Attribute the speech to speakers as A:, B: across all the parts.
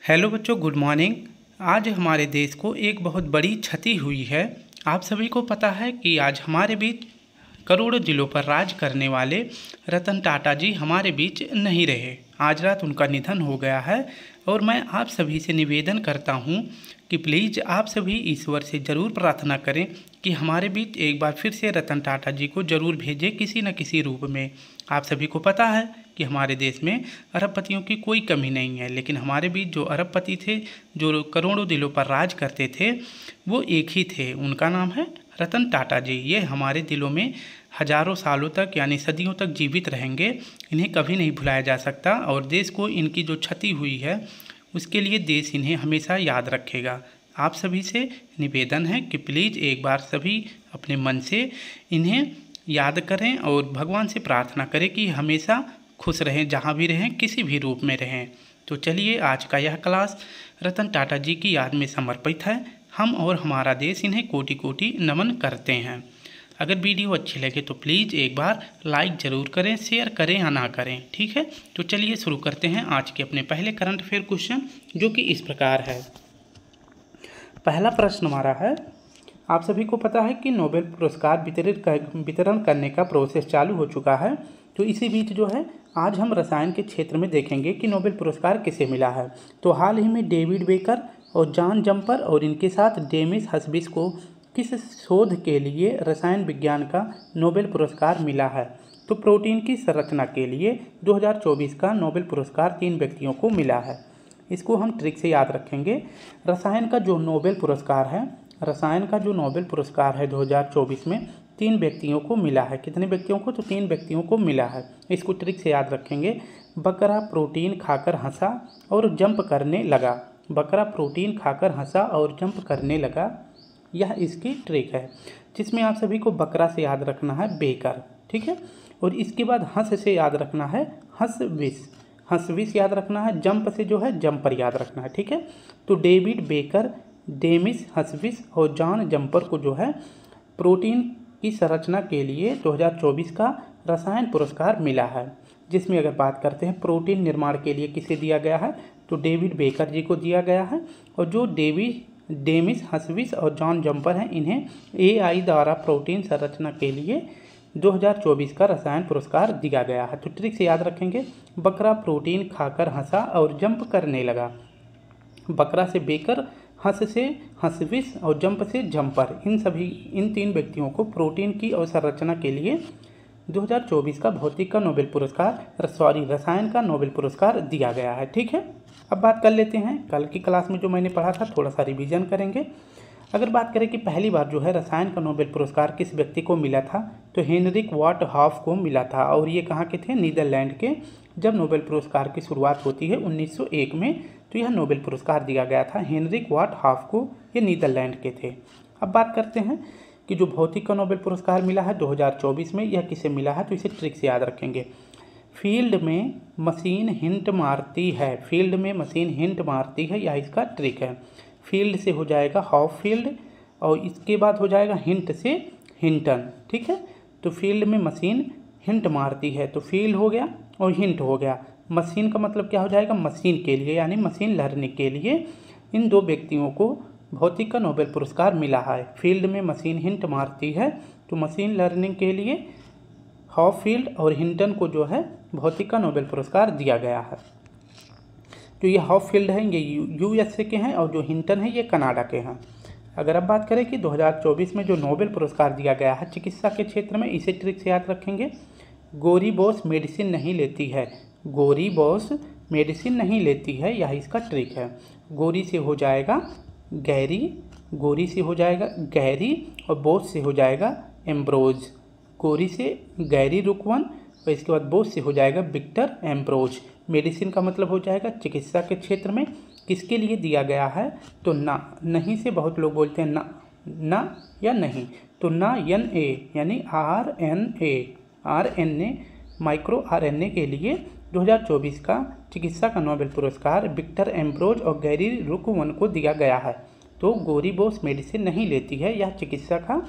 A: Hello बच्चों, good morning. आज हमारे देश को एक बहुत बड़ी क्षति हुई है। आप सभी को पता है कि आज हमारे बीच करोड़ों जिलों पर राज करने वाले रतन टाटा जी हमारे बीच नहीं रहे। आज रात उनका निधन हो गया है और मैं आप सभी से निवेदन करता हूं कि प्लीज़ आप सभी ईश्वर से ज़रूर प्रार्थना करें कि हमारे बीच एक बार फिर से रतन टाटा जी को ज़रूर भेजें किसी न किसी रूप में। आप सभी को पता है कि हमारे देश में अरबपतियों की कोई कमी नहीं है, लेकिन हमारे बीच जो अरबपति थे, जो करोड़ों दिलों पर राज करते थे, वो एक ही थे। उनका नाम है रतन टाटा जी। ये हमारे दिलों में हजारों सालों तक यानी सदियों तक जीवित रहेंगे। इन्हें कभी नहीं भुलाया जा सकता और देश को इनकी जो क्षति हुई है उसके लिए देश इन्हें हमेशा याद रखेगा। आप सभी से निवेदन है कि प्लीज़ एक बार सभी अपने मन से इन्हें याद करें और भगवान से प्रार्थना करें कि हमेशा खुश रहें, जहाँ भी रहें, किसी भी रूप में रहें। तो चलिए, आज का यह क्लास रतन टाटा जी की याद में समर्पित है। हम और हमारा देश इन्हें कोटि कोटि नमन करते हैं। अगर वीडियो अच्छी लगे तो प्लीज़ एक बार लाइक ज़रूर करें, शेयर करें या ना करें, ठीक है। तो चलिए शुरू करते हैं आज के अपने पहले करंट अफेयर क्वेश्चन, जो कि इस प्रकार है। पहला प्रश्न हमारा है, आप सभी को पता है कि नोबेल पुरस्कार वितरण करने का प्रोसेस चालू हो चुका है। तो इसी बीच जो है आज हम रसायन के क्षेत्र में देखेंगे कि नोबेल पुरस्कार किसे मिला है। तो हाल ही में डेविड बेकर और जॉन जम्पर और इनके साथ डेमिस हस्बिस को किस शोध के लिए रसायन विज्ञान का नोबेल पुरस्कार मिला है। तो प्रोटीन की संरचना के लिए 2024 का नोबेल पुरस्कार 3 व्यक्तियों को मिला है। इसको हम ट्रिक से याद रखेंगे। रसायन का जो नोबेल पुरस्कार है 2024 में 3 व्यक्तियों को मिला है। कितने व्यक्तियों को? तो 3 व्यक्तियों को मिला है। इसको ट्रिक से याद रखेंगे। बकरा प्रोटीन खाकर हंसा और जंप करने लगा। बकरा प्रोटीन खाकर हंसा और जंप करने लगा, यह इसकी ट्रिक है, जिसमें आप सभी को बकरा से याद रखना है बेकर, ठीक है। और इसके बाद हंस से याद रखना है हंसविस, हंसविस याद रखना है। जंप से जो है जंपर याद रखना है, ठीक है। तो डेविड बेकर, डेमिस हस्बिस और जॉन जम्पर को जो है प्रोटीन की संरचना के लिए 2024 का रसायन पुरस्कार मिला है। जिसमें अगर बात करते हैं प्रोटीन निर्माण के लिए किसे दिया गया है, तो डेविड बेकर जी को दिया गया है। और जो डेमिस हस्बिस और जॉन जम्पर हैं, इन्हें AI द्वारा प्रोटीन संरचना के लिए 2024 का रसायन पुरस्कार दिया गया है। तो ट्रिक से याद रखेंगे, बकरा प्रोटीन खाकर हंसा और जंप करने लगा। बकरा से बेकर, हंस से हंसविस और जंप से जंपर, इन 3 व्यक्तियों को प्रोटीन की अवसंरचना के लिए 2024 का भौतिक का नोबेल पुरस्कार रसायन का नोबेल पुरस्कार दिया गया है, ठीक है। अब बात कर लेते हैं कल की क्लास में जो मैंने पढ़ा था, थोड़ा सा रिवीजन करेंगे। अगर बात करें कि पहली बार जो है रसायन का नोबेल पुरस्कार किस व्यक्ति को मिला था, तो हेनरिक वाट हॉफ को मिला था। और ये कहाँ के थे? नीदरलैंड के। जब नोबेल पुरस्कार की शुरुआत होती है 1901 में, तो यह नोबेल पुरस्कार दिया गया था हेनरिक वाट हॉफ को। ये नीदरलैंड के थे। अब बात करते हैं कि जो भौतिक का नोबेल पुरस्कार मिला है 2024 में, यह किसे मिला है, तो इसे ट्रिक से याद रखेंगे। फील्ड में मशीन हिंट मारती है, फील्ड में मशीन हिंट मारती है, यह इसका ट्रिक है। फील्ड से हो जाएगा हॉफ फील्ड और इसके बाद हो जाएगा हिंट से हिंटन, ठीक है। तो फील्ड में मशीन हिंट मारती है, तो फील्ड हो गया और हिंट हो गया। मशीन का मतलब क्या हो जाएगा? मशीन के लिए, यानी मशीन लर्निंग के लिए इन 2 व्यक्तियों को भौतिक का नोबेल पुरस्कार मिला है। फील्ड में मशीन हिंट मारती है, तो मशीन लर्निंग के लिए हॉफील्ड और हिंटन को जो है भौतिक का नोबेल पुरस्कार दिया गया है। जो ये हॉफील्ड हैं ये USA के हैं और जो हिंटन है ये कनाडा के हैं। अगर अब बात करें कि 2024 में जो नोबेल पुरस्कार दिया गया है चिकित्सा के क्षेत्र में, इसे ट्रिक से याद रखेंगे। गोरी बॉस मेडिसिन नहीं लेती है, गोरी बॉस मेडिसिन नहीं लेती है, यह इसका ट्रिक है। गोरी से हो जाएगा गैरी, गोरी से हो जाएगा गैरी और बॉस से हो जाएगा एम्ब्रोज। गोरी से गैरी रुकवन और इसके बाद बॉस से हो जाएगा विक्टर एम्ब्रोज। मेडिसिन का मतलब हो जाएगा चिकित्सा के क्षेत्र में। किसके लिए दिया गया है? तो ना, नहीं से बहुत लोग बोलते हैं ना या नहीं, तो ना NA यानी RNA माइक्रो RNA के लिए 2024 का चिकित्सा का नोबेल पुरस्कार विक्टर एम्ब्रोज और गैरी रुकवन को दिया गया है। तो गोरी बॉस मेडिसिन नहीं लेती है, यह चिकित्सा का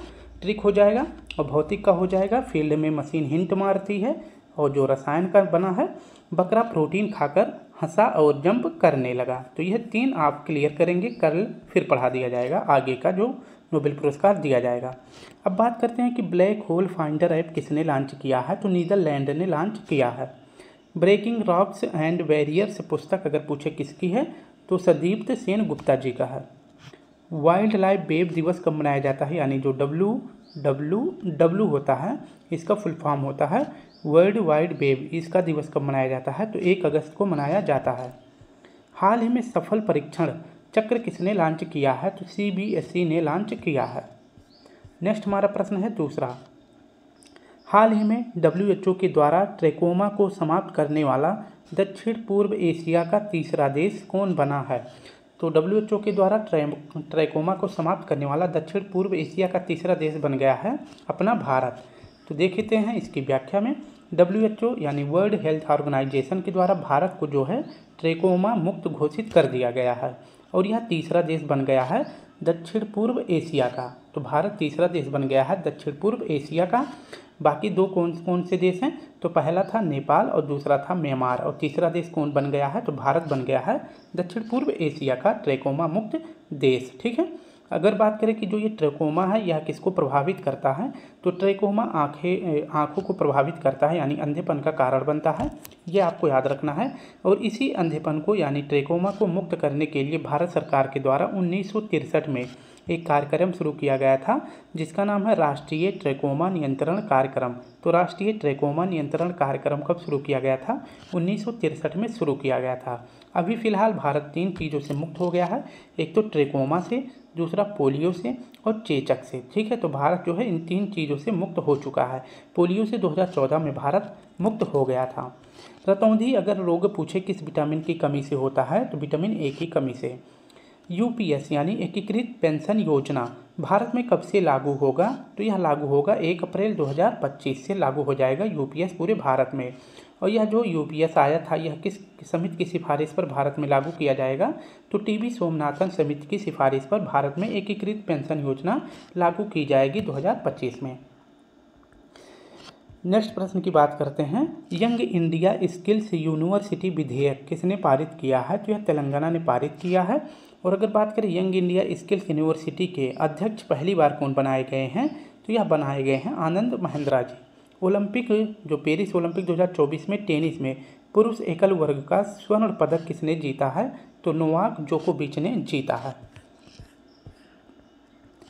A: ट्रिक हो जाएगा। और भौतिक का हो जाएगा फील्ड में मशीन हिंट मारती है। और जो रसायन का बना है बकरा प्रोटीन खाकर हंसा और जंप करने लगा। तो यह 3 आप क्लियर करेंगे, कल फिर पढ़ा दिया जाएगा आगे का जो नोबेल पुरस्कार दिया जाएगा। अब बात करते हैं कि ब्लैक होल फाइंडर ऐप किसने लॉन्च किया है, तो नीदरलैंड ने लॉन्च किया है। ब्रेकिंग रॉक्स एंड बैरियर्स पुस्तक अगर पूछे किसकी है, तो संदीप्त सेन गुप्ता जी का है। वाइल्ड लाइफ वेब दिवस कब मनाया जाता है, यानी जो WWW होता है इसका फुल फॉर्म होता है वर्ल्ड वाइड वेब, इसका दिवस कब मनाया जाता है, तो 1 अगस्त को मनाया जाता है। हाल ही में सफल परीक्षण चक्र किसने लॉन्च किया है, तो CBSE ने लॉन्च किया है। नेक्स्ट हमारा प्रश्न है दूसरा, हाल ही में WHO के द्वारा ट्रैकोमा को समाप्त करने वाला दक्षिण पूर्व एशिया का तीसरा देश कौन बना है, तो WHO के द्वारा ट्रैकोमा को समाप्त करने वाला दक्षिण पूर्व एशिया का तीसरा देश बन गया है अपना भारत। तो देखते हैं इसकी व्याख्या में, WHO यानी वर्ल्ड हेल्थ ऑर्गेनाइजेशन के द्वारा भारत को जो है ट्रैकोमा मुक्त घोषित कर दिया गया है और यह तीसरा देश बन गया है दक्षिण पूर्व एशिया का। तो भारत तीसरा देश बन गया है दक्षिण पूर्व एशिया का। बाकी 2 कौन कौन से देश हैं, तो पहला था नेपाल और दूसरा था म्यांमार, और तीसरा देश कौन बन गया है, तो भारत बन गया है दक्षिण पूर्व एशिया का ट्रैकोमा मुक्त देश। ठीक है, अगर बात करें कि जो ये ट्रैकोमा है यह किसको प्रभावित करता है, तो ट्रैकोमा आँखों को प्रभावित करता है, यानी अंधेपन का कारण बनता है, ये आपको याद रखना है। और इसी अंधेपन को यानी ट्रैकोमा को मुक्त करने के लिए भारत सरकार के द्वारा 1963 में एक कार्यक्रम शुरू किया गया था जिसका नाम है राष्ट्रीय ट्रैकोमा नियंत्रण कार्यक्रम। तो राष्ट्रीय ट्रैकोमा नियंत्रण कार्यक्रम कब शुरू किया गया था, 1963 में शुरू किया गया था। अभी फ़िलहाल भारत 3 चीज़ों से मुक्त हो गया है, एक तो ट्रैकोमा से, दूसरा पोलियो से और चेचक से। ठीक है, तो भारत जो है इन 3 चीज़ों से मुक्त हो चुका है। पोलियो से 2014 में भारत मुक्त हो गया था। रतौंधी अगर रोग पूछे किस विटामिन की कमी से होता है, तो विटामिन ए की कमी से। UPS यानी एकीकृत पेंशन योजना भारत में कब से लागू होगा, तो यह लागू होगा 1 अप्रैल 2025 से लागू हो जाएगा UPS पूरे भारत में। और यह जो UPS आया था यह किस समिति की सिफारिश पर भारत में लागू किया जाएगा, तो TB सोमनाथन समिति की सिफारिश पर भारत में एकीकृत पेंशन योजना लागू की जाएगी 2025 में। नेक्स्ट प्रश्न की बात करते हैं, यंग इंडिया स्किल्स यूनिवर्सिटी विधेयक किसने पारित किया है, तो यह तेलंगाना ने पारित किया है। और अगर बात करें यंग इंडिया स्किल्स यूनिवर्सिटी के अध्यक्ष पहली बार कौन बनाए गए हैं, तो यह बनाए गए हैं आनंद महिंद्रा जी। ओलंपिक जो पेरिस ओलंपिक 2024 में टेनिस में पुरुष एकल वर्ग का स्वर्ण पदक किसने जीता है, तो नोवाक जोकोविच ने जीता है।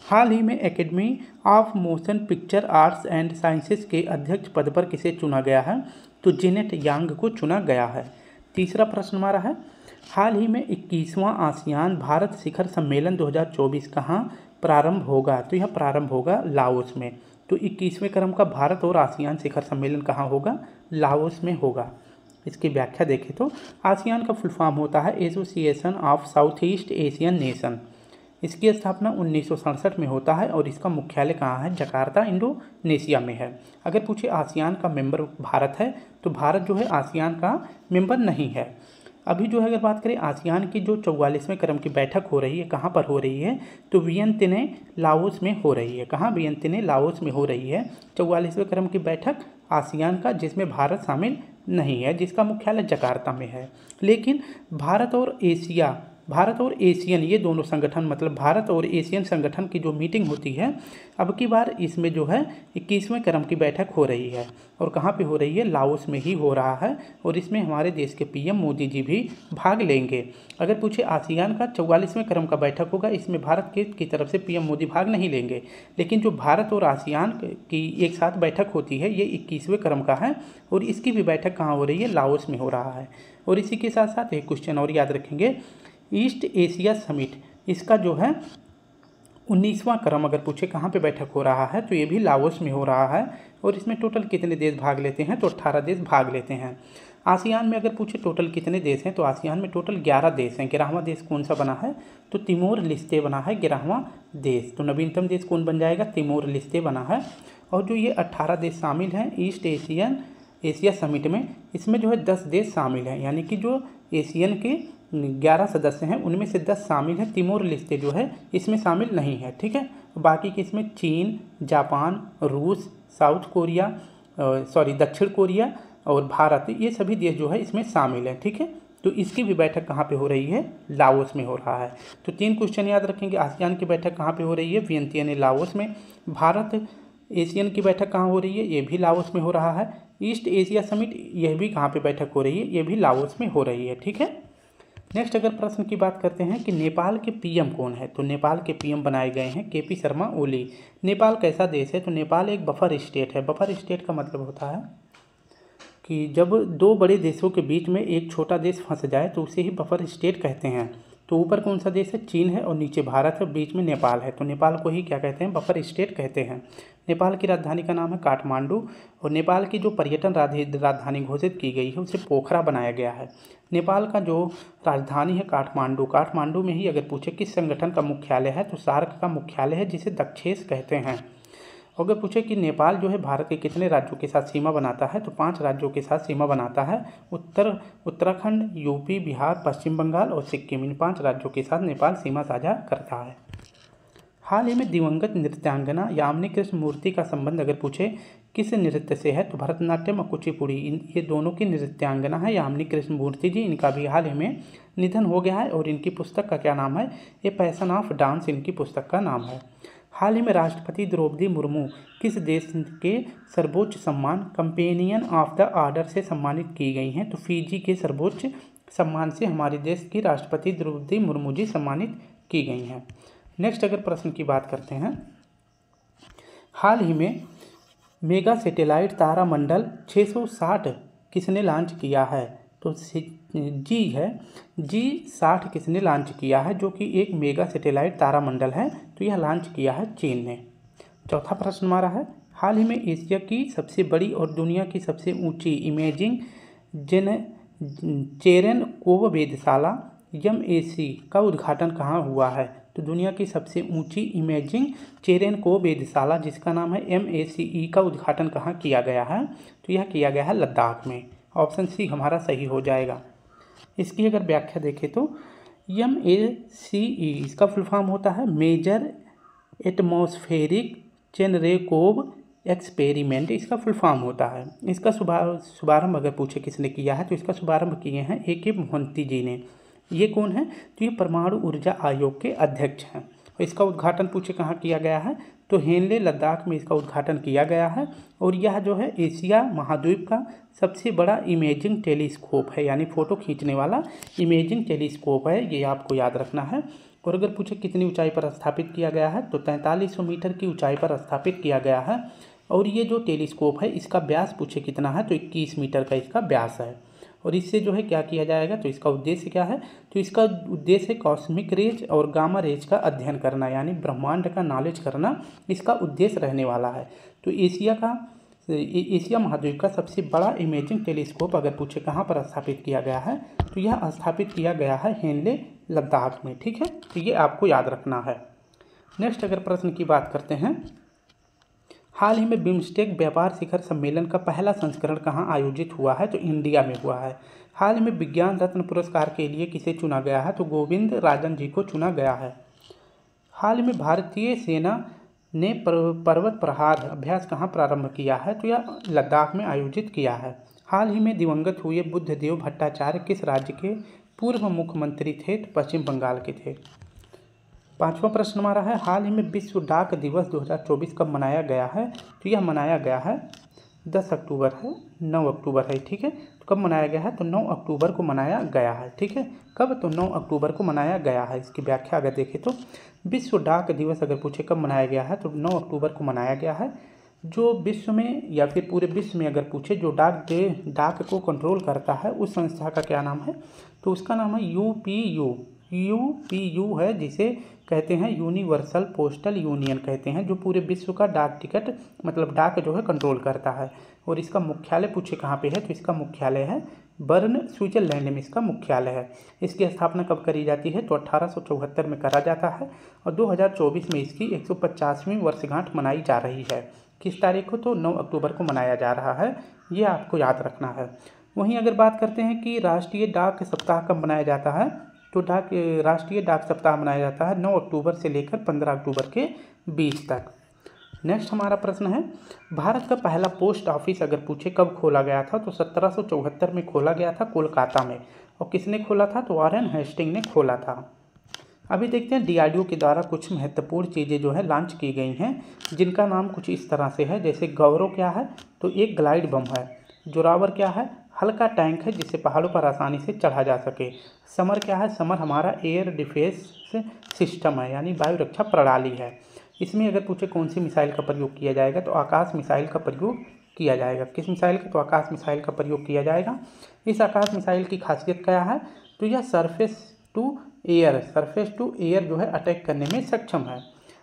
A: हाल ही में academy of motion picture arts and sciences के अध्यक्ष पद पर किसे चुना गया है, तो जेनेट यांग को चुना गया है। तीसरा प्रश्न हमारा है, हाल ही में 21वां आसियान भारत शिखर सम्मेलन 2024 कहाँ प्रारंभ होगा, तो यह प्रारंभ होगा लाओस में। तो 21वें क्रम का भारत और आसियान शिखर सम्मेलन कहाँ होगा, लाओस में होगा। इसकी व्याख्या देखें तो आसियान का फुल फॉर्म होता है association of south east Asian nation. इसकी स्थापना 1967 में होता है और इसका मुख्यालय कहाँ है, जकार्ता इंडोनेशिया में है। अगर पूछे आसियान का मेंबर भारत है, तो भारत जो है आसियान का मेंबर नहीं है। अभी जो है अगर बात करें आसियान की जो 44वें क्रम की बैठक हो रही है कहाँ पर हो रही है, तो वियंतिने लाओस में हो रही है। कहाँ, वियंतिने लाओस में हो रही है 44वें क्रम की बैठक आसियान का, जिसमें भारत शामिल नहीं है, जिसका मुख्यालय जकार्ता में है। लेकिन भारत और एशियन ये दोनों संगठन, मतलब भारत और एशियन संगठन की जो मीटिंग होती है अब की बार इसमें जो है 21वें क्रम की बैठक हो रही है। और कहाँ पे हो रही है, लाओस में ही हो रहा है। और इसमें हमारे देश के PM मोदी जी भी भाग लेंगे। अगर पूछे आसियान का 44वें क्रम का बैठक होगा, इसमें भारत की तरफ से PM मोदी भाग नहीं लेंगे। लेकिन जो भारत और आसियान की एक साथ बैठक होती है ये 21वें क्रम का है और इसकी भी बैठक कहाँ हो रही है, लाओस में हो रहा है। और इसी के साथ साथ एक क्वेश्चन और याद रखेंगे, ईस्ट एशिया समिट इसका जो है 19वां क्रम अगर पूछे कहाँ पे बैठक हो रहा है, तो ये भी लाओस में हो रहा है। और इसमें टोटल कितने देश भाग लेते हैं, तो 18 देश भाग लेते हैं। आसियान में अगर पूछे टोटल कितने देश हैं, तो आसियान में टोटल 11 देश हैं। 11वां देश कौन सा बना है, तो तिमोर लिस्ते बना है 11वां देश। तो नवीनतम देश कौन बन जाएगा, तिमोर लिस्ते बना है। और जो ये 18 देश शामिल हैं ईस्ट एशिया समिट में, इसमें जो है 10 देश शामिल हैं, यानी कि जो एशियन के 11 सदस्य हैं उनमें से 10 शामिल हैं। तिमोर लिस्ते जो है इसमें शामिल नहीं है। ठीक है, बाकी के इसमें चीन, जापान, रूस, दक्षिण कोरिया और भारत, ये सभी देश जो है इसमें शामिल हैं। ठीक है, तो इसकी भी बैठक कहाँ पे हो रही है? लाओस में हो रहा है। तो 3 क्वेश्चन याद रखेंगे। आसियान की बैठक कहाँ पे हो रही है? वियंतियन लाओस में। भारत एशियन की बैठक कहाँ हो रही है? ये भी लाओस में हो रहा है। ईस्ट एशिया समिट, यह भी कहाँ पे बैठक हो रही है? ये भी लाओस में हो रही है। ठीक है। नेक्स्ट अगर प्रश्न की बात करते हैं कि नेपाल के पीएम कौन है, तो नेपाल के पीएम बनाए गए हैं केपी शर्मा ओली। नेपाल कैसा देश है? तो नेपाल एक बफर स्टेट है। बफर स्टेट का मतलब होता है कि जब 2 बड़े देशों के बीच में एक छोटा देश फंस जाए तो उसे ही बफर स्टेट कहते हैं। तो ऊपर कौन सा देश है? चीन है, और नीचे भारत है, बीच में नेपाल है। तो नेपाल को ही क्या कहते हैं? बफर स्टेट कहते हैं। नेपाल की राजधानी का नाम है काठमांडू, और नेपाल की जो पर्यटन राजधानी घोषित की गई है उसे पोखरा बनाया गया है। नेपाल का जो राजधानी है काठमांडू, काठमांडू में ही अगर पूछे किस संगठन का मुख्यालय है, तो सार्क का मुख्यालय है, जिसे दक्षेस कहते हैं। अगर पूछे कि नेपाल जो है भारत के कितने राज्यों के साथ सीमा बनाता है, तो 5 राज्यों के साथ सीमा बनाता है। उत्तराखंड, यूपी, बिहार, पश्चिम बंगाल और सिक्किम, इन 5 राज्यों के साथ नेपाल सीमा साझा करता है। हाल ही में दिवंगत नृत्यांगना यामिनी कृष्णमूर्ति का संबंध अगर पूछे किस नृत्य से है, तो भरतनाट्यम और कुचिपुड़ी, ये दोनों की नृत्यांगना है यामिनी कृष्णमूर्ति जी। इनका भी हाल ही में निधन हो गया है, और इनकी पुस्तक का क्या नाम है? ए पैशन ऑफ डांस इनकी पुस्तक का नाम है। हाल ही में राष्ट्रपति द्रौपदी मुर्मू किस देश के सर्वोच्च सम्मान कंपेनियन ऑफ द ऑर्डर से सम्मानित की गई हैं? तो फिजी के सर्वोच्च सम्मान से हमारे देश की राष्ट्रपति द्रौपदी मुर्मू जी सम्मानित की गई हैं। नेक्स्ट अगर प्रश्न की बात करते हैं, हाल ही में मेगा सैटेलाइट तारामंडल 660 किसने लॉन्च किया है? तो G60 किसने लॉन्च किया है, जो कि एक मेगा सैटेलाइट तारामंडल है। तो यह लॉन्च किया है चीन ने। चौथा प्रश्न हमारा है, हाल ही में एशिया की सबसे बड़ी और दुनिया की सबसे ऊंची इमेजिंग चेरेनकोव वेधशाला MAC का उद्घाटन कहाँ हुआ है? तो दुनिया की सबसे ऊंची इमेजिंग चेरेनकोव वेधशाला, जिसका नाम है MACE, का उद्घाटन कहाँ किया गया है? तो यह किया गया है लद्दाख में। ऑप्शन सी हमारा सही हो जाएगा। इसकी अगर व्याख्या देखें तो MACE इसका फुल फॉर्म होता है मेजर एटमॉस्फेरिक चेरेनकोव एक्सपेरिमेंट, इसका फुल फॉर्म होता है। इसका शुभारंभ अगर पूछे किसने किया है, तो इसका शुभारंभ किए हैं AK मोहंती जी ने। ये कौन है? तो ये परमाणु ऊर्जा आयोग के अध्यक्ष हैं। और इसका उद्घाटन पूछे कहाँ किया गया है, तो हेनले लद्दाख में इसका उद्घाटन किया गया है। और यह जो है एशिया महाद्वीप का सबसे बड़ा इमेजिंग टेलीस्कोप है, यानी फ़ोटो खींचने वाला इमेजिंग टेलीस्कोप है, ये आपको याद रखना है। और अगर पूछे कितनी ऊंचाई पर स्थापित किया गया है, तो 4300 मीटर की ऊंचाई पर स्थापित किया गया है। और ये जो टेलीस्कोप है इसका व्यास पूछे कितना है, तो 21 मीटर का इसका व्यास है। और इससे जो है क्या किया जाएगा, तो इसका उद्देश्य क्या है, तो इसका उद्देश्य कॉस्मिक रेज और गामा रेज का अध्ययन करना, यानी ब्रह्मांड का नॉलेज करना इसका उद्देश्य रहने वाला है। तो एशिया महाद्वीप का सबसे बड़ा इमेजिंग टेलीस्कोप अगर पूछे कहाँ पर स्थापित किया गया है, तो यह स्थापित किया गया है हेनले लद्दाख में। ठीक है, तो ये आपको याद रखना है। नेक्स्ट अगर प्रश्न की बात करते हैं, हाल ही में बिम्स्टेक व्यापार शिखर सम्मेलन का पहला संस्करण कहाँ आयोजित हुआ है, तो इंडिया में हुआ है। हाल ही में विज्ञान रत्न पुरस्कार के लिए किसे चुना गया है, तो गोविंद राजन जी को चुना गया है। हाल ही में भारतीय सेना ने पर्वत प्रहार अभ्यास कहाँ प्रारंभ किया है, तो यह लद्दाख में आयोजित किया है। हाल ही में दिवंगत हुए बुद्धदेव भट्टाचार्य किस राज्य के पूर्व मुख्यमंत्री थे, तो पश्चिम बंगाल के थे। पांचवा प्रश्न हमारा है, हाल ही में विश्व डाक दिवस 2024 कब मनाया गया है, तो यह मनाया गया है 10 अक्टूबर है, 9 अक्टूबर है। ठीक है, तो कब मनाया गया है, तो 9 अक्टूबर को मनाया गया है। ठीक है, कब, तो 9 अक्टूबर को मनाया गया है। इसकी व्याख्या अगर देखें तो विश्व डाक दिवस अगर पूछे कब मनाया गया है, तो 9 अक्टूबर को मनाया गया है। जो विश्व में या फिर पूरे विश्व में अगर पूछे जो डाक को कंट्रोल करता है उस संस्था का क्या नाम है, तो उसका नाम है UPU है, जिसे कहते हैं यूनिवर्सल पोस्टल यूनियन कहते हैं, जो पूरे विश्व का डाक टिकट मतलब डाक जो है कंट्रोल करता है। और इसका मुख्यालय पूछे कहाँ पे है, तो इसका मुख्यालय है बर्न, स्विट्जरलैंड में इसका मुख्यालय है। इसकी स्थापना कब करी जाती है, तो 1874 में करा जाता है। और 2024 में इसकी 150वीं वर्षगांठ मनाई जा रही है। किस तारीख को, तो 9 अक्टूबर को मनाया जा रहा है, ये आपको याद रखना है। वहीं अगर बात करते हैं कि राष्ट्रीय डाक सप्ताह कब मनाया जाता है, तो राष्ट्रीय डाक सप्ताह मनाया जाता है 9 अक्टूबर से लेकर 15 अक्टूबर के बीच तक। नेक्स्ट हमारा प्रश्न है, भारत का पहला पोस्ट ऑफिस अगर पूछे कब खोला गया था, तो 1774 में खोला गया था कोलकाता में। और किसने खोला था? तो वॉरेन हेस्टिंग ने खोला था। अभी देखते हैं DRDO के द्वारा कुछ महत्वपूर्ण चीज़ें जो है लॉन्च की गई हैं, जिनका नाम कुछ इस तरह से है। जैसे गौरव क्या है? तो एक ग्लाइड बम है। जोरावर क्या है? हल्का टैंक है जिससे पहाड़ों पर आसानी से चढ़ा जा सके। समर क्या है? समर हमारा एयर डिफेंस सिस्टम है, यानी वायु रक्षा प्रणाली है। इसमें अगर पूछे कौन सी मिसाइल का प्रयोग किया जाएगा, तो आकाश मिसाइल का प्रयोग किया जाएगा। किस मिसाइल का? तो आकाश मिसाइल का प्रयोग किया जाएगा। इस आकाश मिसाइल की खासियत क्या है? तो यह सरफेस टू एयर जो है अटैक करने में सक्षम है।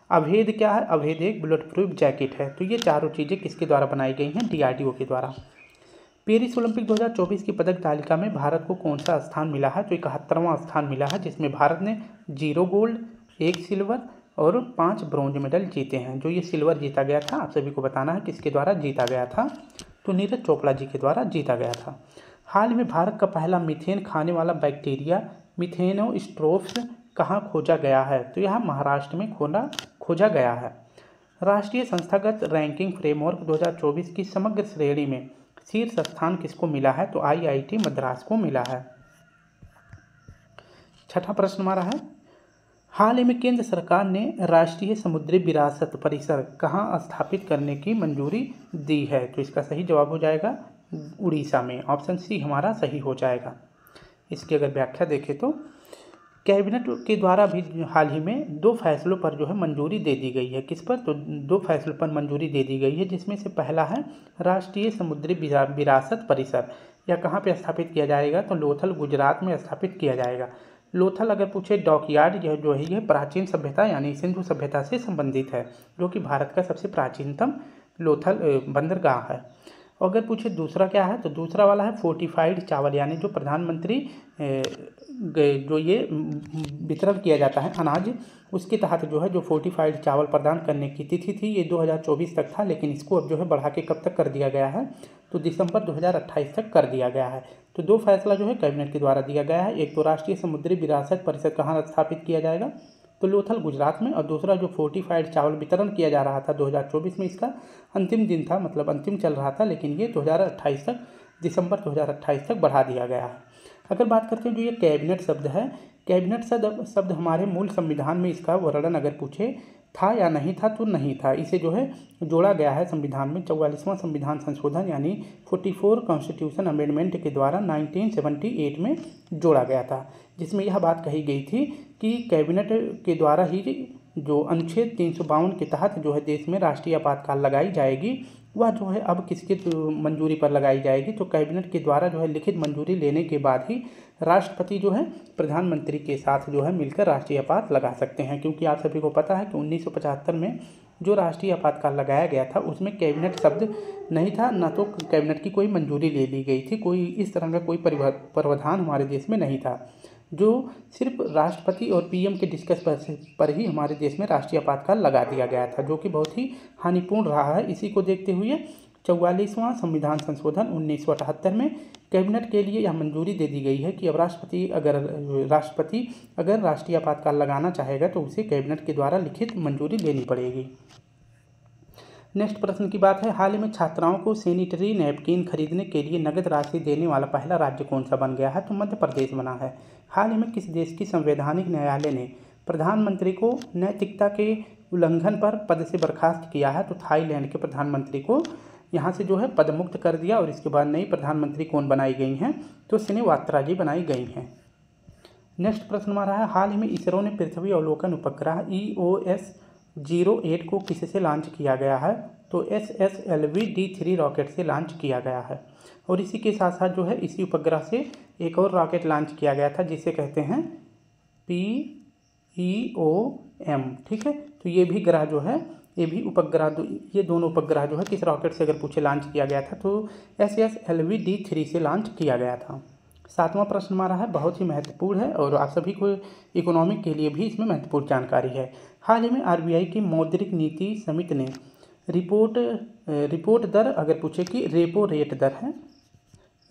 A: अभेद क्या है? अभेद एक बुलेट प्रूफ जैकेट है। तो ये चारों चीज़ें किसके द्वारा बनाई गई हैं? DRDO के द्वारा। पेरिस ओलंपिक 2024 की पदक तालिका में भारत को कौन सा स्थान मिला है? तो 71वां स्थान मिला है, जिसमें भारत ने 0 गोल्ड, 1 सिल्वर और 5 ब्रॉन्ज मेडल जीते हैं। जो ये सिल्वर जीता गया था, आप सभी को बताना है किसके द्वारा जीता गया था? तो नीरज चोपड़ा जी के द्वारा जीता गया था। हाल में भारत का पहला मीथेन खाने वाला बैक्टीरिया मिथेनोस्ट्रोप्स कहाँ खोजा गया है? तो यह महाराष्ट्र में खोजा गया है। राष्ट्रीय संस्थागत रैंकिंग फ्रेमवर्क 2024 की समग्र श्रेणी में शीर्ष स्थान किसको मिला है? तो IIT मद्रास को मिला है। छठा प्रश्न हमारा है, हाल ही में केंद्र सरकार ने राष्ट्रीय समुद्री विरासत परिसर कहाँ स्थापित करने की मंजूरी दी है? तो इसका सही जवाब हो जाएगा उड़ीसा में। ऑप्शन सी हमारा सही हो जाएगा। इसकी अगर व्याख्या देखें तो कैबिनेट के द्वारा भी हाल ही में 2 फैसलों पर जो है मंजूरी दे दी गई है। किस पर? तो 2 फैसलों पर मंजूरी दे दी गई है, जिसमें से पहला है राष्ट्रीय समुद्री विरासत परिसर। यह कहाँ पे स्थापित किया जाएगा? तो लोथल गुजरात में स्थापित किया जाएगा। लोथल अगर पूछे डॉकयार्ड, यह जो है ये प्राचीन सभ्यता यानी सिंधु सभ्यता से संबंधित है, जो कि भारत का सबसे प्राचीनतम लोथल बंदरगाह है। अगर पूछे दूसरा क्या है, तो दूसरा वाला है फोर्टिफाइड चावल, यानी जो प्रधानमंत्री जो ये वितरण किया जाता है अनाज, उसके तहत जो है जो फोर्टिफाइड चावल प्रदान करने की तिथि थी ये 2024 तक था, लेकिन इसको अब जो है बढ़ा के कब तक कर दिया गया है? तो दिसंबर 2028 तक कर दिया गया है। तो 2 फैसला जो है कैबिनेट के द्वारा दिया गया है। एक तो राष्ट्रीय समुद्री विरासत परिषद कहाँ स्थापित किया जाएगा? तो लोथल गुजरात में। और दूसरा जो फोर्टिफाइड चावल वितरण किया जा रहा था 2024 में, इसका अंतिम दिन था, मतलब अंतिम चल रहा था, लेकिन ये 2028 तक, दिसंबर 2028 तक बढ़ा दिया गया है। अगर बात करते हैं जो ये कैबिनेट शब्द है, कैबिनेट शब्द हमारे मूल संविधान में इसका वर्णन अगर पूछे था या नहीं था, तो नहीं था। इसे जो है जोड़ा गया है संविधान में 44वां संविधान संशोधन यानी 44 कॉन्स्टिट्यूशन अमेंडमेंट के द्वारा 1978 में जोड़ा गया था, जिसमें यह बात कही गई थी कि कैबिनेट के द्वारा ही जो अनुच्छेद 352 के तहत जो है देश में राष्ट्रीय आपातकाल लगाई जाएगी, वह जो है अब किसके मंजूरी पर लगाई जाएगी? तो कैबिनेट के द्वारा जो है लिखित मंजूरी लेने के बाद ही राष्ट्रपति जो है प्रधानमंत्री के साथ जो है मिलकर राष्ट्रीय आपात लगा सकते हैं। क्योंकि आप सभी को पता है कि 1975 में जो राष्ट्रीय आपातकाल लगाया गया था उसमें कैबिनेट शब्द नहीं था, ना तो कैबिनेट की कोई मंजूरी ले ली गई थी, कोई इस तरह का कोई प्रावधान हमारे देश में नहीं था। जो सिर्फ राष्ट्रपति और PM के डिस्कस पर ही हमारे देश में राष्ट्रीय आपातकाल लगा दिया गया था, जो कि बहुत ही हानिपूर्ण रहा है। इसी को देखते हुए 44वां संविधान संशोधन 1978 में कैबिनेट के लिए यह मंजूरी दे दी गई है कि अब राष्ट्रपति अगर राष्ट्रीय आपातकाल लगाना चाहेगा तो उसे कैबिनेट के द्वारा लिखित मंजूरी लेनी पड़ेगी। नेक्स्ट प्रश्न की बात है, हाल ही में छात्राओं को सैनिटरी नैपकिन खरीदने के लिए नगद राशि देने वाला पहला राज्य कौन सा बन गया है? तो मध्य प्रदेश बना है। हाल ही में किस देश की संवैधानिक न्यायालय ने प्रधानमंत्री को नैतिकता के उल्लंघन पर पद से बर्खास्त किया है? तो थाईलैंड के प्रधानमंत्री को यहाँ से जो है पदमुक्त कर दिया, और इसके बाद नई प्रधानमंत्री कौन बनाई गई हैं? तो सिनेवात्रा जी बनाई गई हैं। नेक्स्ट प्रश्न हमारा है, हाल ही में इसरो ने पृथ्वी अवलोकन उपग्रह EOS-08 को किससे लॉन्च किया गया है? तो SSLV-D3 रॉकेट से लॉन्च किया गया है। और इसी के साथ साथ जो है इसी उपग्रह से एक और रॉकेट लॉन्च किया गया था जिसे कहते हैं PEOM, ठीक है। तो ये भी ग्रह जो है, ये भी उपग्रह, ये दोनों उपग्रह जो है किस रॉकेट से अगर पूछे लॉन्च किया गया था, तो SSLV-D3 से लॉन्च किया गया था। 7वां प्रश्न हमारा है, बहुत ही महत्वपूर्ण है और आप सभी को इकोनॉमिक के लिए भी इसमें महत्वपूर्ण जानकारी है। हाल ही में RBI की मौद्रिक नीति समिति ने रिपोर्ट दर अगर पूछे कि रेपो रेट दर है,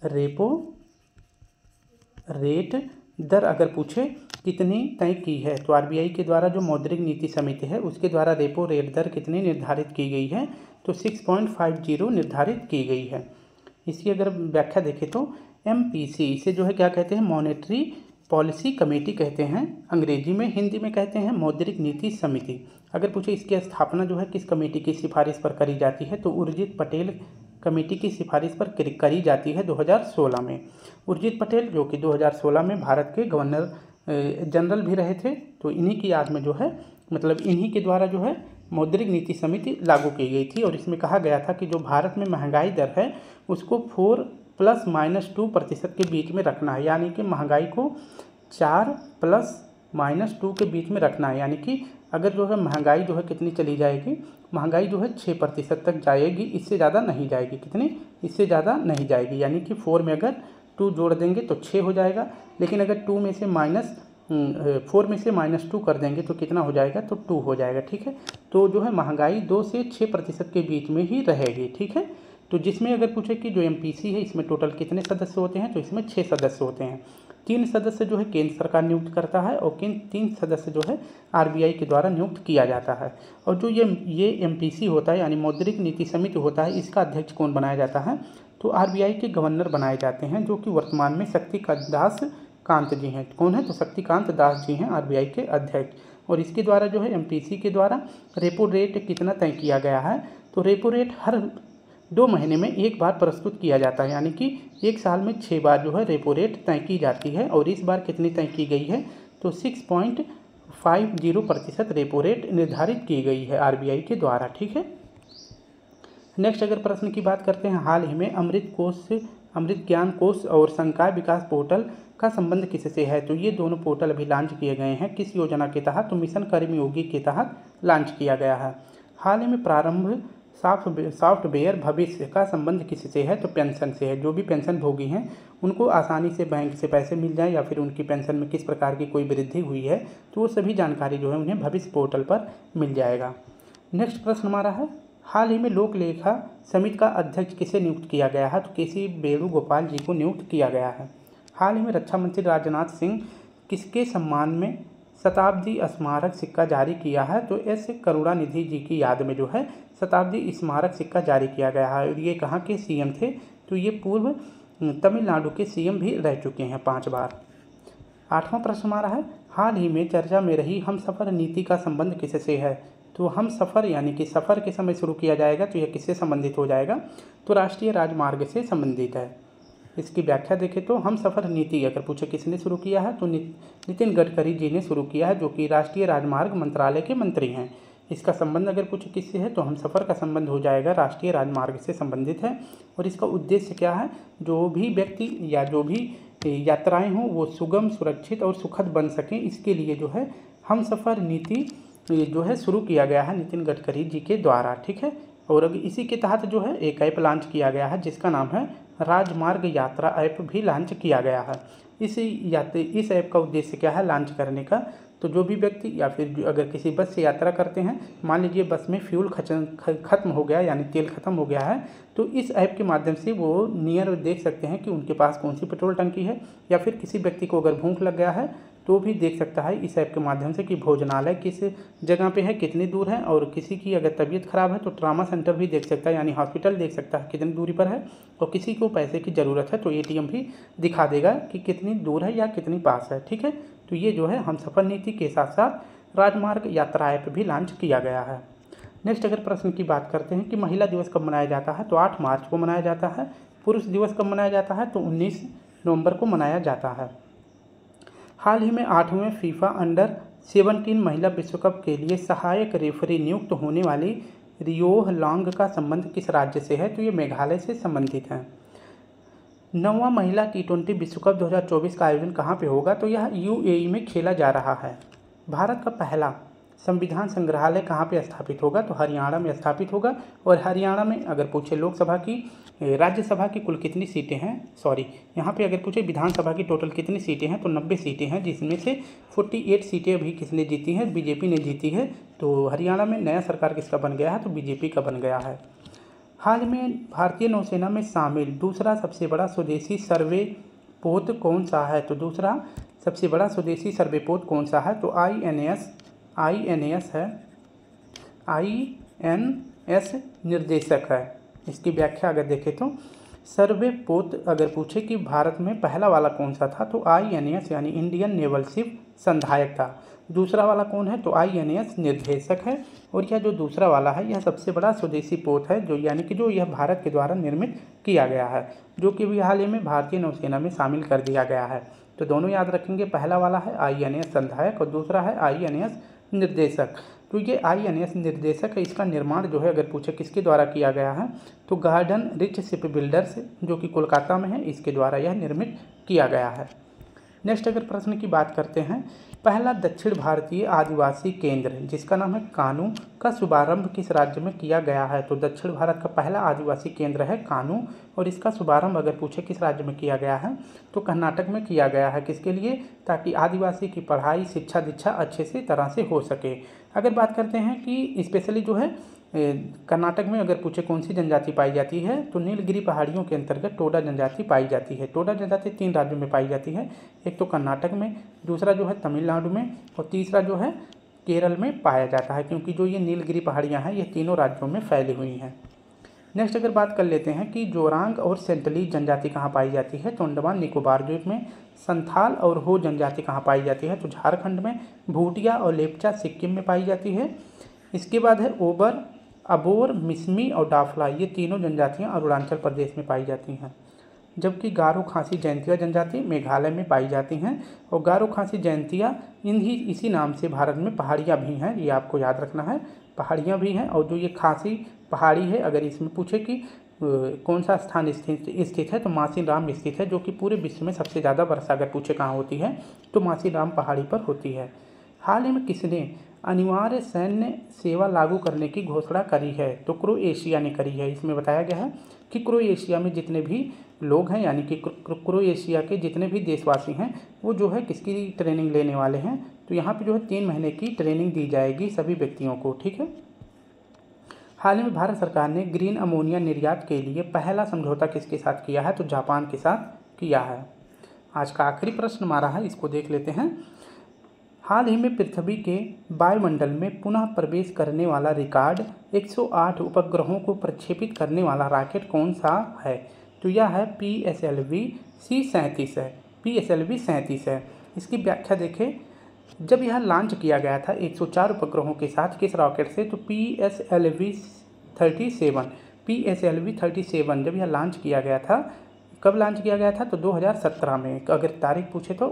A: रेपो रेट दर अगर पूछे कितनी तय की है, तो RBI के द्वारा जो मौद्रिक नीति समिति है उसके द्वारा रेपो रेट दर कितनी निर्धारित की गई है? तो 6.50 निर्धारित की गई है। इसकी अगर व्याख्या देखें तो MPC इसे जो है क्या कहते हैं, मॉनेटरी पॉलिसी कमेटी कहते हैं अंग्रेजी में, हिंदी में कहते हैं मौद्रिक नीति समिति। अगर पूछे इसकी स्थापना जो है किस कमेटी की सिफारिश पर करी जाती है, तो उर्जित पटेल कमेटी की सिफारिश पर करी जाती है 2016 में। उर्जित पटेल जो कि 2016 में भारत के गवर्नर जनरल भी रहे थे, तो इन्हीं की याद में जो है, मतलब इन्हीं के द्वारा जो है मौद्रिक नीति समिति लागू की गई थी। और इसमें कहा गया था कि जो भारत में महंगाई दर है उसको 4+-2% के बीच में रखना है, यानी कि महंगाई को 4+-2 के बीच में रखना है। यानी कि अगर जो है महंगाई जो है कितनी चली जाएगी, महंगाई जो है 6% तक जाएगी, इससे ज़्यादा नहीं जाएगी। कितनी, इससे ज़्यादा नहीं जाएगी। यानी कि 4 में अगर 2 जोड़ देंगे तो 6 हो जाएगा, लेकिन अगर 4 में से -2 कर देंगे तो कितना हो जाएगा, तो 2 हो जाएगा। ठीक है, तो जो है महंगाई 2 से 6% के बीच में ही रहेगी। ठीक है, तो जिसमें अगर पूछे कि जो MPC है इसमें टोटल कितने सदस्य होते हैं, तो इसमें 6 सदस्य होते हैं। 3 सदस्य जो है केंद्र सरकार नियुक्त करता है और 3 सदस्य जो है RBI के द्वारा नियुक्त किया जाता है। और जो ये MPC होता है यानी मौद्रिक नीति समिति होता है, इसका अध्यक्ष कौन बनाया जाता है, तो RBI के गवर्नर बनाए जाते हैं, जो कि वर्तमान में शक्तिकांत दास जी हैं। कौन है, तो शक्तिकांत दास जी हैं RBI के अध्यक्ष। और इसके द्वारा जो है MPC के द्वारा रेपो रेट कितना तय किया गया है, तो रेपो रेट हर 2 महीने में एक बार प्रस्तुत किया जाता है, यानी कि एक साल में 6 बार जो है रेपो रेट तय की जाती है। और इस बार कितनी तय की गई है, तो 6.50% रेपो रेट निर्धारित की गई है RBI के द्वारा। ठीक है, नेक्स्ट अगर प्रश्न की बात करते हैं, हाल ही में अमृत ज्ञान कोष और संकाय विकास पोर्टल का संबंध किससे है, तो ये दोनों पोर्टल अभी लॉन्च किए गए हैं। किस योजना के तहत, तो मिशन कर्मयोगी के तहत लॉन्च किया गया है। हाल ही में प्रारंभ सॉफ्टवेयर भविष्य का संबंध किससे है, तो पेंशन से है। जो भी पेंशन भोगी हैं उनको आसानी से बैंक से पैसे मिल जाए या फिर उनकी पेंशन में किस प्रकार की कोई वृद्धि हुई है, तो वो सभी जानकारी जो है उन्हें भविष्य पोर्टल पर मिल जाएगा। नेक्स्ट प्रश्न हमारा है, हाल ही में लोक लेखा समिति का अध्यक्ष किसे नियुक्त किया गया है, तो KC वेणुगोपाल जी को नियुक्त किया गया है। हाल ही में रक्षा मंत्री राजनाथ सिंह किसके सम्मान में शताब्दी स्मारक सिक्का जारी किया है, तो S करुणानिधि जी की याद में जो है शताब्दी स्मारक सिक्का जारी किया गया है। और ये कहाँ के CM थे, तो ये पूर्व तमिलनाडु के CM भी रह चुके हैं 5 बार। 8वां प्रश्न हमारा है, हाल ही में चर्चा में रही हमसफ़र नीति का संबंध किससे है, तो हमसफ़र यानी कि सफ़र के समय शुरू किया जाएगा, तो यह किससे संबंधित हो जाएगा, तो राष्ट्रीय राजमार्ग से संबंधित है। इसकी व्याख्या देखें तो हमसफ़र नीति अगर पूछे किसने शुरू किया है, तो नितिन गडकरी जी ने शुरू किया है, जो कि राष्ट्रीय राजमार्ग मंत्रालय के मंत्री हैं। इसका संबंध अगर पूछे किससे है, तो हमसफ़र का संबंध हो जाएगा राष्ट्रीय राजमार्ग से संबंधित है। और इसका उद्देश्य क्या है, जो भी व्यक्ति या जो भी यात्राएं हों वो सुगम, सुरक्षित और सुखद बन सकें, इसके लिए जो है हमसफ़र नीति जो है शुरू किया गया है नितिन गडकरी जी के द्वारा। ठीक है, और अभी इसी के तहत जो है एक ऐप लॉन्च किया गया है जिसका नाम है राजमार्ग यात्रा ऐप भी लॉन्च किया गया है। इस ऐप का उद्देश्य क्या है लॉन्च करने का, तो जो भी व्यक्ति या फिर अगर किसी बस से यात्रा करते हैं, मान लीजिए बस में फ्यूल खत्म हो गया यानी तेल खत्म हो गया है, तो इस ऐप के माध्यम से वो नियर देख सकते हैं कि उनके पास कौन सी पेट्रोल टंकी है। या फिर किसी व्यक्ति को अगर भूख लग गया है तो भी देख सकता है इस ऐप के माध्यम से कि भोजनालय किस जगह पे है, कितनी दूर है। और किसी की अगर तबीयत ख़राब है तो ट्रामा सेंटर भी देख सकता है, यानी हॉस्पिटल देख सकता है कितनी दूरी पर है। और किसी को पैसे की ज़रूरत है तो ATM भी दिखा देगा कि कितनी दूर है या कितनी पास है। ठीक है, तो ये जो है हमसफ़र नीति के साथ साथ राजमार्ग यात्रा ऐप भी लॉन्च किया गया है। नेक्स्ट अगर प्रश्न की बात करते हैं कि महिला दिवस कब मनाया जाता है, तो 8 मार्च को मनाया जाता है। पुरुष दिवस कब मनाया जाता है, तो 19 नवंबर को मनाया जाता है। हाल ही में 8वें फीफा अंडर-17 महिला विश्व कप के लिए सहायक रेफरी नियुक्त होने वाली रियोह लांग का संबंध किस राज्य से है, तो ये मेघालय से संबंधित है। 9वां महिला T20 विश्व कप 2024 का आयोजन कहाँ पे होगा, तो यह UAE में खेला जा रहा है। भारत का पहला संविधान संग्रहालय कहाँ पे स्थापित होगा, तो हरियाणा में स्थापित होगा। और हरियाणा में अगर पूछे लोकसभा की राज्यसभा की कुल कितनी सीटें हैं, यहाँ पे अगर पूछे विधानसभा की टोटल कितनी सीटें हैं, तो 90 सीटें हैं, जिसमें से 48 सीटें अभी किसने जीती हैं, बीजेपी ने जीती है। तो हरियाणा में नया सरकार किसका बन गया है, तो बीजेपी का बन गया है। हाल में भारतीय नौसेना में शामिल दूसरा सबसे बड़ा स्वदेशी सर्वे पोत कौन सा है, तो दूसरा सबसे बड़ा स्वदेशी सर्वे पोत कौन सा है, तो INS है। INS निर्देशक है। इसकी व्याख्या अगर देखें तो सर्वे पोत अगर पूछे कि भारत में पहला वाला कौन सा था तो INS यानी इंडियन नेवल शिप संधायक था। दूसरा वाला कौन है तो INS निर्देशक है। और यह जो दूसरा वाला है यह सबसे बड़ा स्वदेशी पोत है जो यानी कि जो यह भारत के द्वारा निर्मित किया गया है, जो कि भी हाल ही में भारतीय नौसेना में शामिल कर दिया गया है। तो दोनों याद रखेंगे, पहला वाला है INS संधायक और दूसरा है INS निर्देशक। तो ये INS निर्देशक है, इसका निर्माण जो है अगर पूछे किसके द्वारा किया गया है तो गार्डन रिच शिप बिल्डर्स जो कि कोलकाता में है, इसके द्वारा यह निर्मित किया गया है। नेक्स्ट अगर प्रश्न की बात करते हैं, पहला दक्षिण भारतीय आदिवासी केंद्र जिसका नाम है कानू का शुभारंभ किस राज्य में किया गया है। तो दक्षिण भारत का पहला आदिवासी केंद्र है कानू और इसका शुभारंभ अगर पूछे किस राज्य में किया गया है तो कर्नाटक में किया गया है। किसके लिए, ताकि आदिवासी की पढ़ाई शिक्षा दीक्षा अच्छे से तरह से हो सके। अगर बात करते हैं कि स्पेशली जो है कर्नाटक में अगर पूछे कौन सी जनजाति पाई जाती है तो नीलगिरी पहाड़ियों के अंतर्गत टोडा जनजाति पाई जाती है। टोडा जनजाति 3 राज्यों में पाई जाती है, एक तो कर्नाटक में, दूसरा जो है तमिलनाडु में और तीसरा जो है केरल में पाया जाता है, क्योंकि जो ये नीलगिरी पहाड़ियाँ हैं ये तीनों राज्यों में फैली हुई हैं। नेक्स्ट अगर बात कर लेते हैं कि जोरांग और सेंटलीज जनजाति कहाँ पाई जाती है तो अंडमान निकोबार द्वीप में। संथाल और हो जनजाति कहाँ पाई जाती है तो झारखंड में। भूटिया और लेप्चा सिक्किम में पाई जाती है। इसके बाद है ओबर, अबोर, मिसमी और डाफला, ये तीनों जनजातियां अरुणाचल प्रदेश में पाई जाती हैं। जबकि गारो खासी जयंतिया जनजाति मेघालय में पाई जाती हैं। और गारो खासी जयंतिया इसी नाम से भारत में पहाड़ियाँ भी हैं, ये आपको याद रखना है, पहाड़ियाँ भी हैं। और जो ये खासी पहाड़ी है अगर इसमें पूछे कि कौन सा स्थान स्थित है तो मासीराम स्थित है, जो कि पूरे विश्व में सबसे ज़्यादा वर्षा अगर पूछे कहाँ होती है तो मासीराम पहाड़ी पर होती है। हाल ही में किसने अनिवार्य सैन्य सेवा लागू करने की घोषणा करी है तो क्रोएशिया ने करी है। इसमें बताया गया है कि क्रोएशिया में जितने भी लोग हैं यानी कि क्रोएशिया के जितने भी देशवासी हैं वो जो है किसकी ट्रेनिंग लेने वाले हैं तो यहाँ पे जो है 3 महीने की ट्रेनिंग दी जाएगी सभी व्यक्तियों को, ठीक है। हाल ही में भारत सरकार ने ग्रीन अमोनिया निर्यात के लिए पहला समझौता किसके साथ किया है तो जापान के साथ किया है। आज का आखिरी प्रश्न हमारा है, इसको देख लेते हैं। हाल ही में पृथ्वी के वायुमंडल में पुनः प्रवेश करने वाला रिकॉर्ड 108 उपग्रहों को प्रक्षेपित करने वाला रॉकेट कौन सा है तो यह है PSLV C-37 है। PSLV 37 है। इसकी व्याख्या देखें, जब यह लॉन्च किया गया था 104 उपग्रहों के साथ किस रॉकेट से तो PSLV 37 जब यह लॉन्च किया गया था, कब लॉन्च किया गया था तो 2017 में। अगर तारीख पूछे तो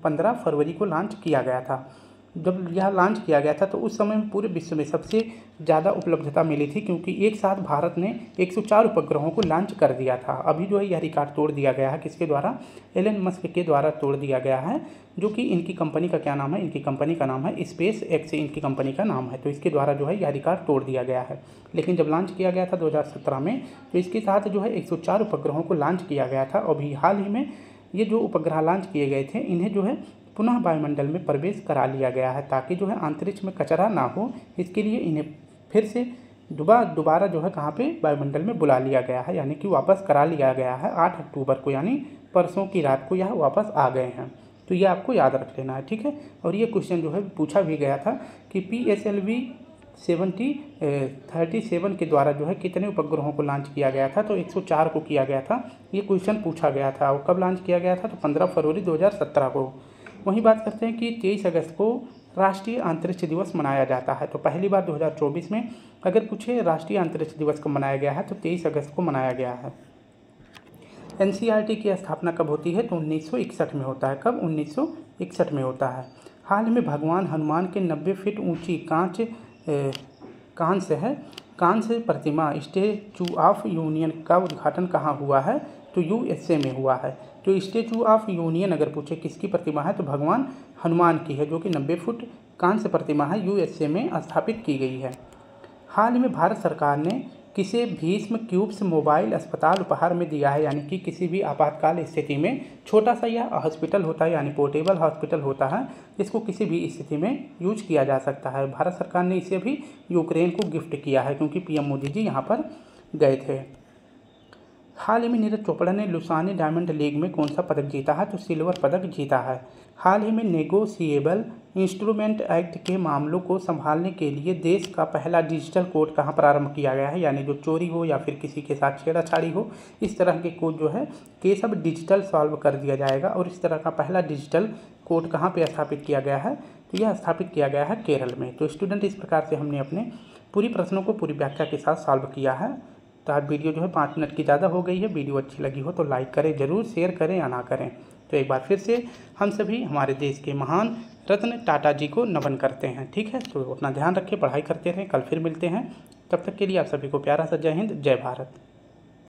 A: 15 फरवरी को लॉन्च किया गया था। जब यह लॉन्च किया गया था तो उस समय में पूरे विश्व में सबसे ज़्यादा उपलब्धता मिली थी, क्योंकि एक साथ भारत ने 104 उपग्रहों को लॉन्च कर दिया था। अभी जो है यह रिकॉर्ड तोड़ दिया गया है, किसके द्वारा, एलन मस्क के द्वारा तोड़ दिया गया है, जो कि इनकी कंपनी का क्या नाम है, इनकी कंपनी का नाम है स्पेस एक्स, इनकी कंपनी का नाम है। तो इसके द्वारा जो है यह रिकॉर्ड तोड़ दिया गया है। लेकिन जब लॉन्च किया गया था 2017 में तो इसके साथ जो है 104 उपग्रहों को लॉन्च किया गया था। अभी हाल ही में ये जो उपग्रह लॉन्च किए गए थे इन्हें जो है पुनः वायुमंडल में प्रवेश करा लिया गया है, ताकि जो है अंतरिक्ष में कचरा ना हो, इसके लिए इन्हें फिर से दोबारा जो है कहाँ पे वायुमंडल में बुला लिया गया है, यानी कि वापस करा लिया गया है 8 अक्टूबर को, यानी परसों की रात को यह वापस आ गए हैं। तो ये आपको याद रख लेना है, ठीक है। और ये क्वेश्चन जो है पूछा भी गया था कि PSLV 37 के द्वारा जो है कितने उपग्रहों को लॉन्च किया गया था तो 104 को किया गया था। ये क्वेश्चन पूछा गया था। और कब लॉन्च किया गया था तो 15 फरवरी 2017 को। वहीं बात करते हैं कि 23 अगस्त को राष्ट्रीय अंतरिक्ष दिवस मनाया जाता है। तो पहली बार 2024 में अगर पूछे राष्ट्रीय अंतरिक्ष दिवस कब मनाया गया है तो 23 अगस्त को मनाया गया है। NCERT की स्थापना कब होती है तो 1961 में होता है। कब, 1961 में होता है। हाल में भगवान हनुमान के 90 फीट ऊंची कांस्य प्रतिमा स्टैचू ऑफ यूनियन का उद्घाटन कहाँ हुआ है तो USA में हुआ है। तो स्टैचू ऑफ यूनियन अगर पूछे किसकी प्रतिमा है तो भगवान हनुमान की है, जो कि 90 फुट कांस्य प्रतिमा है, USA में स्थापित की गई है। हाल ही में भारत सरकार ने किसे भीष्म क्यूब्स मोबाइल अस्पताल उपहार में दिया है, यानी कि किसी भी आपातकाल स्थिति में छोटा सा यह हॉस्पिटल होता है, यानी पोर्टेबल हॉस्पिटल होता है, इसको किसी भी स्थिति में यूज किया जा सकता है। भारत सरकार ने इसे भी यूक्रेन को गिफ्ट किया है, क्योंकि PM मोदी जी यहाँ पर गए थे। हाल ही में नीरज चोपड़ा ने लुसाने डायमंड लीग में कौन सा पदक जीता है तो सिल्वर पदक जीता है। हाल ही में नेगोशिएबल इंस्ट्रूमेंट एक्ट के मामलों को संभालने के लिए देश का पहला डिजिटल कोर्ट कहाँ प्रारंभ किया गया है, यानी जो चोरी हो या फिर किसी के साथ छेड़छाड़ी हो, इस तरह के कोर्ट जो है केस अब डिजिटल सॉल्व कर दिया जाएगा। और इस तरह का पहला डिजिटल कोर्ट कहाँ पे स्थापित किया गया है, तो यह स्थापित किया गया है केरल में। तो स्टूडेंट, इस प्रकार से हमने अपने पूरी प्रश्नों को पूरी व्याख्या के साथ सॉल्व किया है। तो आज वीडियो जो है 5 मिनट की ज़्यादा हो गई है। वीडियो अच्छी लगी हो तो लाइक करें ज़रूर, शेयर करें या ना करें। तो एक बार फिर से हम सभी हमारे देश के महान रत्न टाटा जी को नमन करते हैं। ठीक है, तो अपना ध्यान रखें, पढ़ाई करते रहें। कल फिर मिलते हैं, तब तक के लिए आप सभी को प्यारा सा जय हिंद, जय भारत।